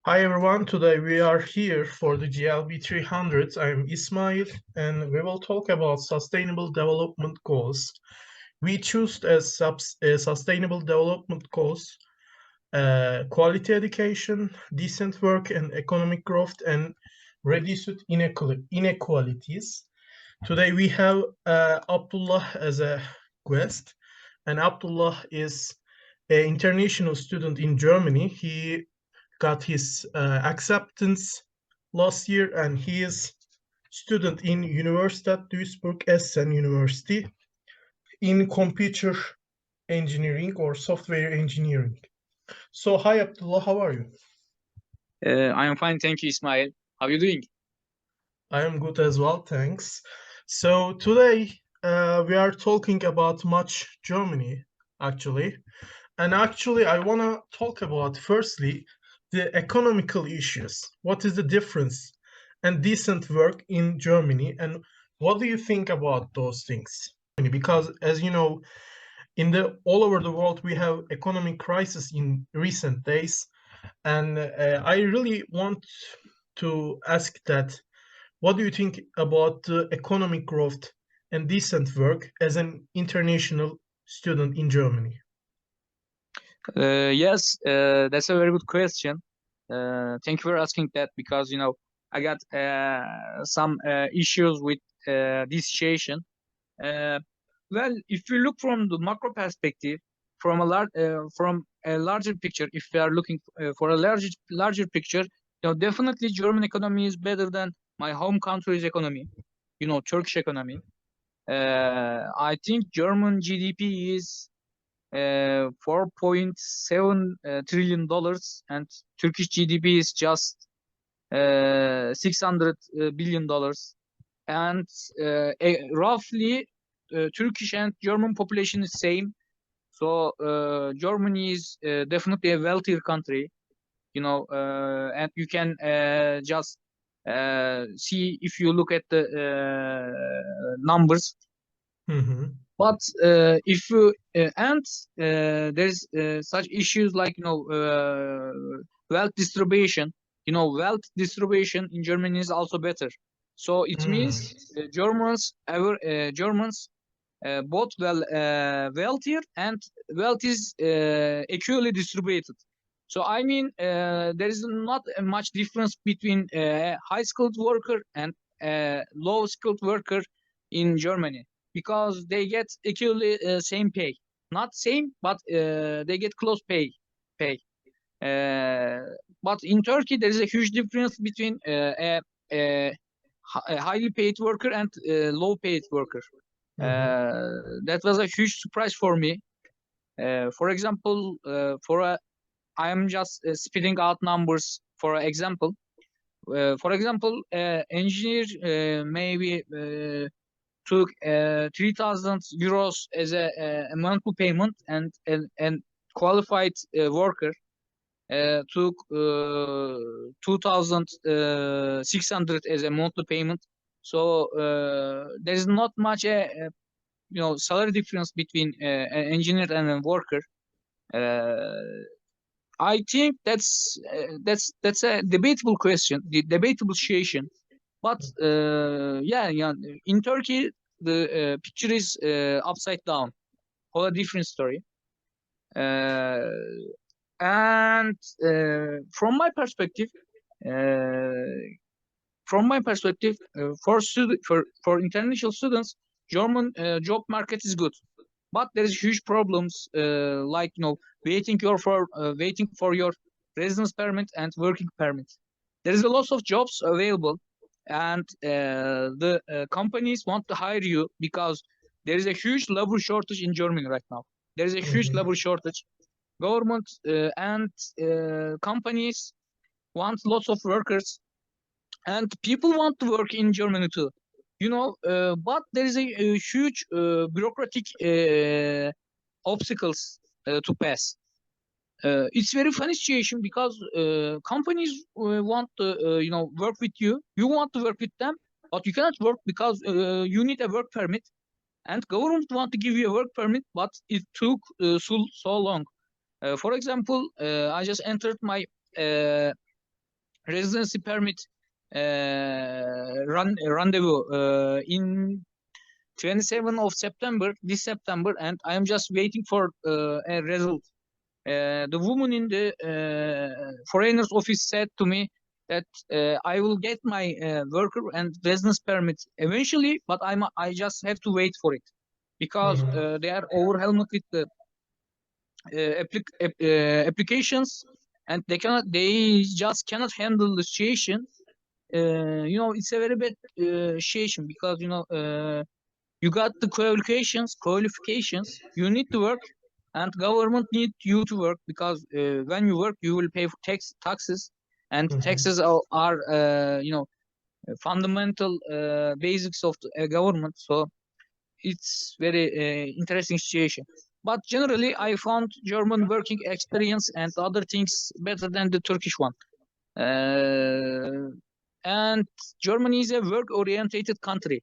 Hi everyone, today we are here for the GLB 300. I'm Ismail and we will talk about sustainable development goals. We choose as sustainable development goals quality education, decent work and economic growth and reduced inequalities. Today we have Abdullah as a guest, and Abdullah is an international student in Germany. He got his acceptance last year, and he is student in Universitat Duisburg Essen University in computer engineering or software engineering. So, hi Abdullah, how are you? I am fine, thank you, Ismail. How are you doing? I am good as well, thanks. So today we are talking about much Germany, actually. And actually, I want to talk about firstly the economical issues. What is the difference and decent work in Germany, and what do you think about those things? Because as you know, in the all over the world we have economic crisis in recent days, and I really want to ask that what do you think about the economic growth and decent work as an international student in Germany? Yes, that's a very good question. Thank you for asking that because I got some issues with this situation. Uh, well, if you look from the macro perspective, from a larger picture, if we are looking for a larger picture, definitely German economy is better than my home country's economy. Turkish economy. I think German GDP is 4.7 trillion dollars, and Turkish GDP is just 600 billion dollars. And roughly, Turkish and German population is same. So Germany is definitely a wealthier country, and you can just see if you look at the numbers. Mm-hmm. But if you and there's such issues like wealth distribution. Wealth distribution in Germany is also better. So it means Germans both wealthier, and wealth is equally distributed. So I mean, there is not much difference between a high skilled worker and a low skilled worker in Germany, because they get equally same pay. Not same, but they get close pay. Uh, but in Turkey, there is a huge difference between a, a highly paid worker and a low paid worker. Mm-hmm. That was a huge surprise for me. For example, I am just spitting out numbers for example. For example, engineer maybe took 3,000 euros as a monthly payment, and qualified worker took 2,600 as a monthly payment. So there is not much salary difference between an engineer and a worker. Uh, I think that's a debatable question, the debatable situation. But yeah, in Turkey the picture is upside down, whole different story. Uh, and from my perspective, uh, for international students, German job market is good, but there is huge problems like waiting for your residence permit and working permit. There is a lot of jobs available, and the companies want to hire you because there is a huge labor shortage in Germany right now. There is a huge Mm-hmm. labor shortage. Government and companies want lots of workers, and people want to work in Germany too. But there is a huge bureaucratic obstacles to pass. It's very funny situation because companies want to work with you. You want to work with them, but you cannot work because you need a work permit, and government want to give you a work permit, but it took so long. For example, I just entered my uh, residency permit rendezvous in 27th of September, this September, and I am just waiting for a result. The woman in the foreigners office said to me that I will get my worker and residence permit eventually, but I just have to wait for it because they are overwhelmed with the applications, and they just cannot handle the situation. It's a very bad situation because you got the qualifications, you need to work, and government need you to work because when you work, you will pay for taxes, and taxes are fundamental basics of the government. So it's very interesting situation. But generally, I found German working experience and other things better than the Turkish one. And Germany is a work-orientated country.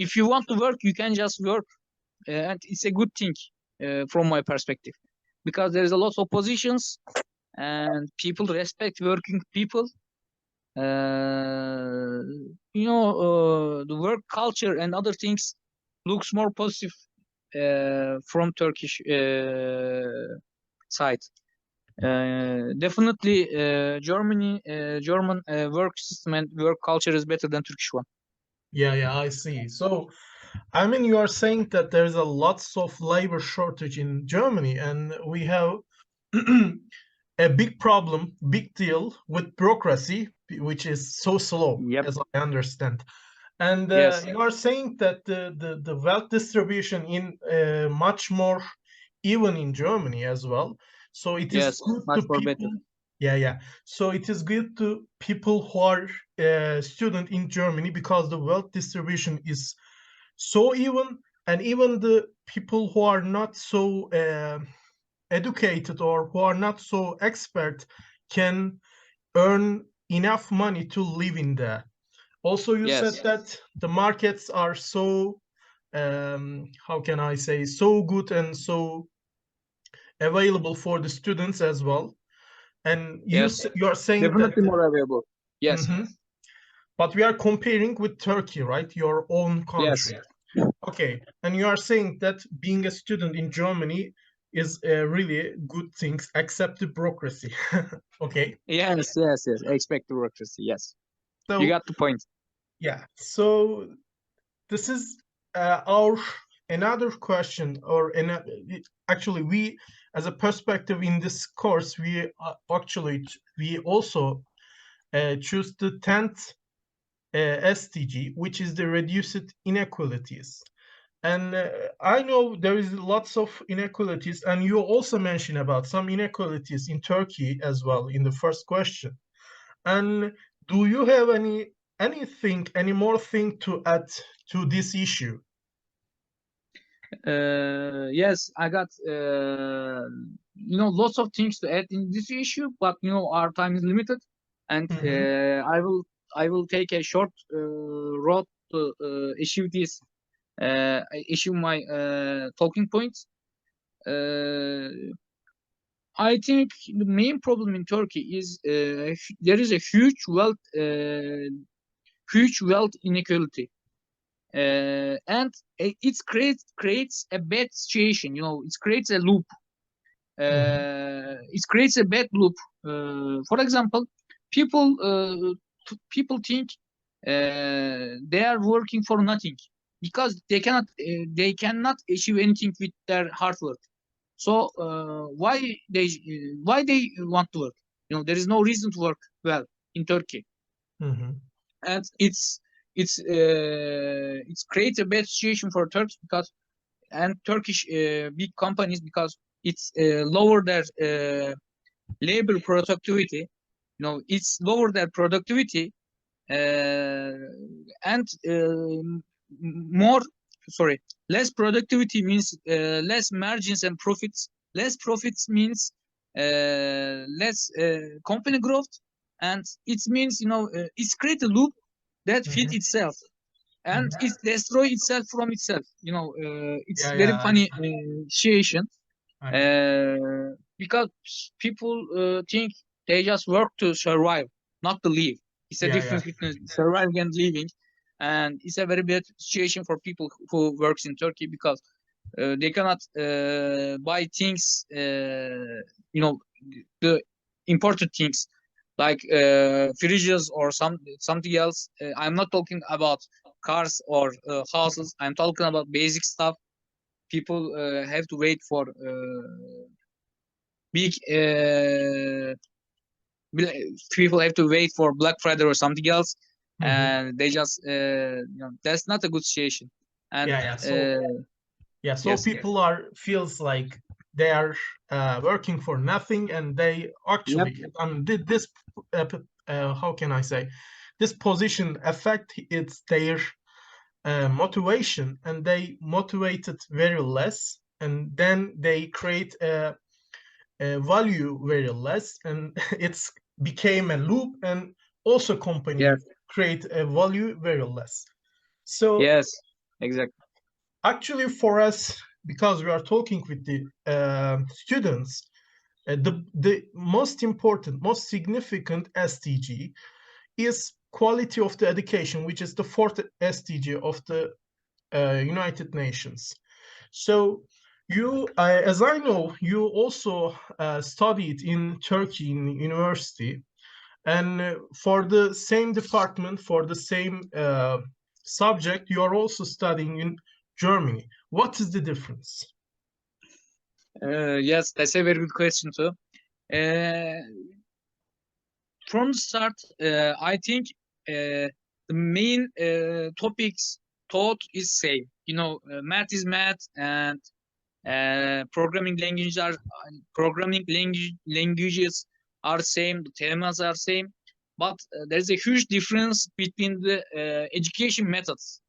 If you want to work, you can just work, and it's a good thing from my perspective, because there is a lot of positions, and people respect working people. The work culture and other things looks more positive from Turkish side. Definitely, German work system and work culture is better than Turkish one. Yeah, I see. So, I mean, you are saying that there's a lots of labor shortage in Germany, and we have a big problem, big deal with bureaucracy, which is so slow, Yep. as I understand. And Yes. you are saying that the wealth distribution in much more even in Germany as well. So it is Yes. good Much to more better. people. Yeah. So it is good to people who are student in Germany because the wealth distribution is so even, and even the people who are not so educated or who are not so expert can earn enough money to live in there. Also, you said Yes. that the markets are so, how can I say, so good and so available for the students as well. And Yes. you are saying that, Definitely more available. Yes. Mhm. But we are comparing with Turkey, right? Your own Yes. country. Okay, and you are saying that being a student in Germany is a really good thing, except the bureaucracy. Okay, Yes. Yes. Yes. Expect bureaucracy. Yes. You so got the point. yeah, so this is our another question, or actually we, as a perspective in this course, we actually we also choose the 10th SDG, which is the reduced inequalities. And I know there is lots of inequalities, and you also mentioned about some inequalities in Turkey as well in the first question. And do you have any more thing to add to this issue? Yes, I got lots of things to add in this issue, but our time is limited, and Mhm. I will take a short road to issue my talking points. Uh, I think the main problem in Turkey is there is a huge wealth inequality, and it creates a bad situation. It creates a loop. Mhm. It creates a bad loop. For example, people people think they are working for nothing because they cannot achieve anything with their hard work. So why they want to work? There is no reason to work well in Turkey, Mhm. and it's creates a bad situation for Turks because and Turkish big companies because it's lower their labor productivity. It's lower their productivity, and more sorry, less productivity means less margins and profits. Less profits means less company growth, and it means it's create a loop that fit Mhm. itself, and Mhm. it destroy itself from itself. It's very Yeah, funny situation I see. because people think. They just work to survive, not to live. It's a Yeah, yeah. difference between surviving and living, and it's a very bad situation for people who works in Turkey because they cannot buy things, the imported things like fridges or something else. I'm not talking about cars or houses. I'm talking about basic stuff. People have to wait for big people have to wait for Black Friday or something else, Mhm. and they just that's not a good situation. And Yeah, yeah. So yes, people are feels like they are working for nothing, and they yep, actually, did this, how can I say, this position affect it's their motivation, and they motivated very less, and then they create a value very less, and it's became a loop, and also company yes, create a value very less. So yes, exactly. actually, for us, because we are talking with the students, the most important, most significant SDG is quality of the education, which is the fourth SDG of the United Nations. So you, as I know, you also studied in Turkey in university, and for the same department, for the same subject, you are also studying in Germany. What is the difference? Yes, that's a very good question too. Uh, from the start, I think the main topics taught is same. Math is math, and programming languages are same. The themes are same, but there's a huge difference between the education methods.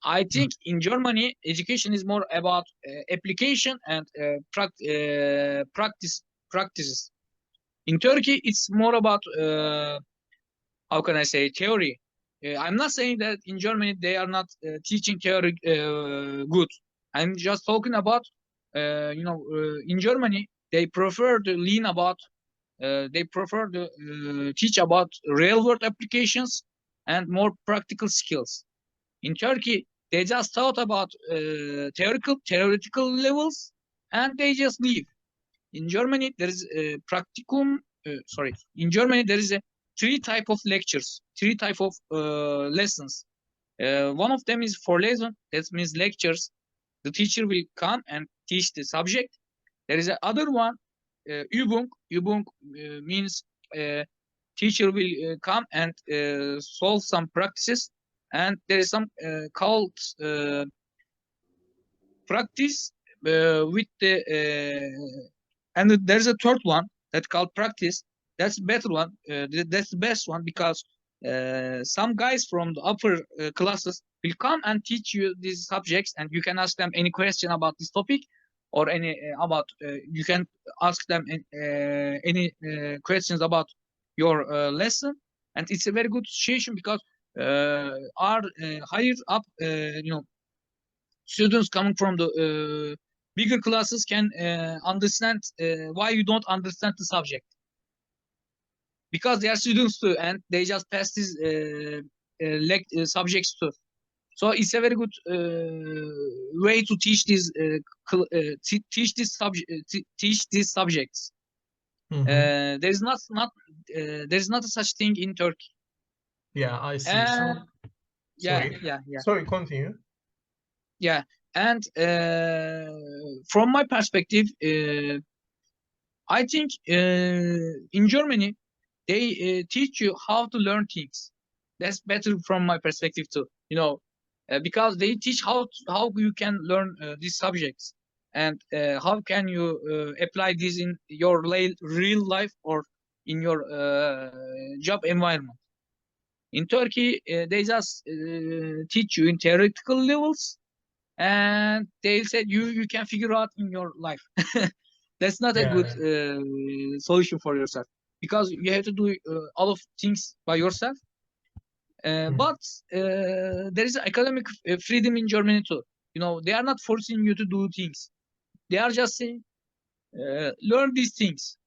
I Mm. think in Germany, education is more about application and practices. In Turkey, it's more about how can I say, theory. I'm not saying that in Germany they are not teaching theory good. I'm just talking about in Germany they prefer to teach about real world applications and more practical skills. In Turkey, they just thought about theoretical levels, and they just leave. In Germany, there is a practicum. Sorry, in Germany there is a three type of lectures, three type of lessons. One of them is Vorlesung. That means lectures. The teacher will come and teach the subject. There is another one, Übung. Übung means teacher will come and solve some practices, and there is some called practice with the and there's a third one that's called practice. That's the better one. That's the best one because some guys from the upper classes will come and teach you these subjects, and you can ask them any question about this topic, or any about you can ask them any questions about your lesson, and it's a very good situation because our higher up, students coming from the bigger classes can understand why you don't understand the subject because they are students too, and they just pass these subjects too. So it's a very good way to teach these teach these subjects. Mhm. There's not there's not such thing in Turkey. Yeah, I see. And So, yeah, sorry, yeah, yeah, sorry, continue. yeah. And from my perspective, I think in Germany they teach you how to learn things. That's better from my perspective too. Because they teach how you can learn these subjects, and how can you apply this in your real life or in your job environment. In Turkey, they just teach you in theoretical levels, and they said you can figure out in your life. That's not a good Yeah. solution for yourself because you have to do all of things by yourself. Mm. But there is academic freedom in Germany too. They are not forcing you to do things. They are just saying learn these things.